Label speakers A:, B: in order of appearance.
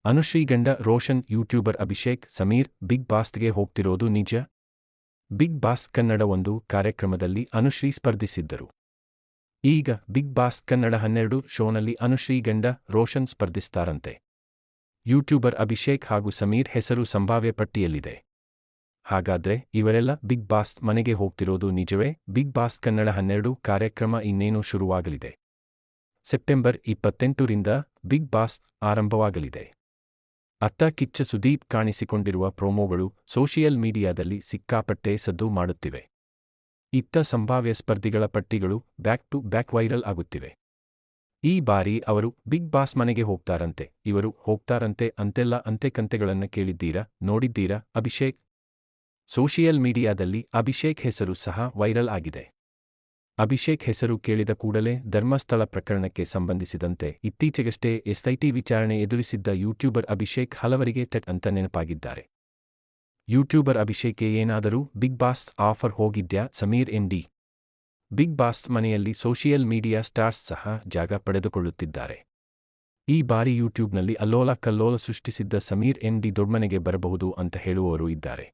A: ಅನುಶ್ರೀ ಗಂಡ Roshan YouTuber Abhishek Sameer Bigg ಬಾಸ್ಗೆ ಹೋಗ್ತಿರೋದು ನಿಜ? ಬಿಗ್ ಬಾಸ್ ಕನ್ನಡ ಒಂದು ಕಾರ್ಯಕ್ರಮದಲ್ಲಿ ಅನುಶ್ರೀ ಸ್ಪರ್ಧಿಸಿದ್ದರು. ಈಗ ಬಿಗ್ ಬಾಸ್ ಕನ್ನಡ 12 ಶೋನಲ್ಲಿ ಅನುಶ್ರೀ ಗಂಡ ರೋಷನ್ ಸ್ಪರ್ಧಿಸ್ತಾರಂತೆ. ಯೂಟ್ಯೂಬರ್ ಅಭಿಷೇಕ್ ಹಾಗೂ ಸಮೀರ್ ಹೆಸರು ಸಂಭಾವ್ಯ ಪಟ್ಟಿಯಲ್ಲಿದೆ. ಹಾಗಾದ್ರೆ ಇವರೆಲ್ಲ ಬಿಗ್ ಬಾಸ್ ಮನೆಗೆ ಹೋಗ್ತಿರೋದು ನಿಜವೇ? ಬಿಗ್ ಬಾಸ್ ಕನ್ನಡ 12 ಕಾರ್ಯಕ್ರಮ ಇನ್ನೇನು ಶುರುವಾಗಲಿದೆ. ಸೆಪ್ಟೆಂಬರ್ 28ರಿಂದ ಬಿಗ್ ಬಾಸ್ ಆರಂಭವಾಗಲಿದೆ. ಅತ್ತ ಕಿಚ್ಚ ಸುದೀಪ್ ಕಾಣಿಸಿಕೊಂಡಿರುವ ಪ್ರೋಮೋಗಳು ಸೋಷಿಯಲ್ ಮೀಡಿಯಾದಲ್ಲಿ ಸಿಕ್ಕಾಪಟ್ಟೆ ಸದ್ದು ಮಾಡುತ್ತಿವೆ. ಇತ್ತ ಸಂಭಾವ್ಯ ಸ್ಪರ್ಧಿಗಳ ಪಟ್ಟಿಗಳು ಬ್ಯಾಕ್ ಟು ಬ್ಯಾಕ್ ವೈರಲ್ ಆಗುತ್ತಿವೆ. ಈ ಬಾರಿ ಅವರು ಬಿಗ್ ಬಾಸ್ ಮನೆಗೆ ಹೋಗ್ತಾರಂತೆ. ಇವರು ಹೋಗ್ತಾರಂತೆ ಅಂತೆಲ್ಲ ಅಂತೆಕಂತೆಗಳನ್ನ ಕೇಳಿದ್ದೀರಾ, ನೋಡಿದ್ದೀರಾ? ಅಭಿಷೇಕ್ ಸೋಷಿಯಲ್ ಮೀಡಿಯಾದಲ್ಲಿ ಅಭಿಷೇಕ್ ಹೆಸರು ಸಹ ವೈರಲ್ ಆಗಿದೆ. ಅಭಿಷೇಕ್ ಹೆಸರು ಕೇಳಿದ ಕೂಡಲೇ ಧರ್ಮಸ್ಥಳ ಪ್ರಕರಣಕ್ಕೆ ಸಂಬಂಧಿಸಿದಂತೆ ಇತ್ತೀಚೆಗಷ್ಟೇ ಎಸ್ಐಟಿ ವಿಚಾರಣೆ ಎದುರಿಸಿದ್ದ ಯೂಟ್ಯೂಬರ್ ಅಭಿಷೇಕ್ ಹಲವರಿಗೆ ಥಟ್ ಅಂತ ನೆನಪಾಗಿದ್ದಾರೆ. ಯೂಟ್ಯೂಬರ್ ಅಭಿಷೇಕ್ಗೆ ಏನಾದರೂ ಬಿಗ್ ಬಾಸ್ ಆಫರ್ ಹೋಗಿದ್ಯಾ? ಸಮೀರ್ ಎನ್ಡಿ ಬಿಗ್ ಬಾಸ್ ಮನೆಯಲ್ಲಿ ಸೋಷಿಯಲ್ ಮೀಡಿಯಾ ಸ್ಟಾರ್ಸ್ ಸಹ ಜಾಗ ಪಡೆದುಕೊಳ್ಳುತ್ತಿದ್ದಾರೆ. ಈ ಬಾರಿ ಯೂಟ್ಯೂಬ್ನಲ್ಲಿ ಅಲ್ಲೋಲ ಕಲ್ಲೋಲ ಸೃಷ್ಟಿಸಿದ್ದ ಸಮೀರ್ ಎನ್ಡಿ ದೊಡ್ಮನೆಗೆ ಬರಬಹುದು ಅಂತ ಹೇಳುವವರು ಇದ್ದಾರೆ.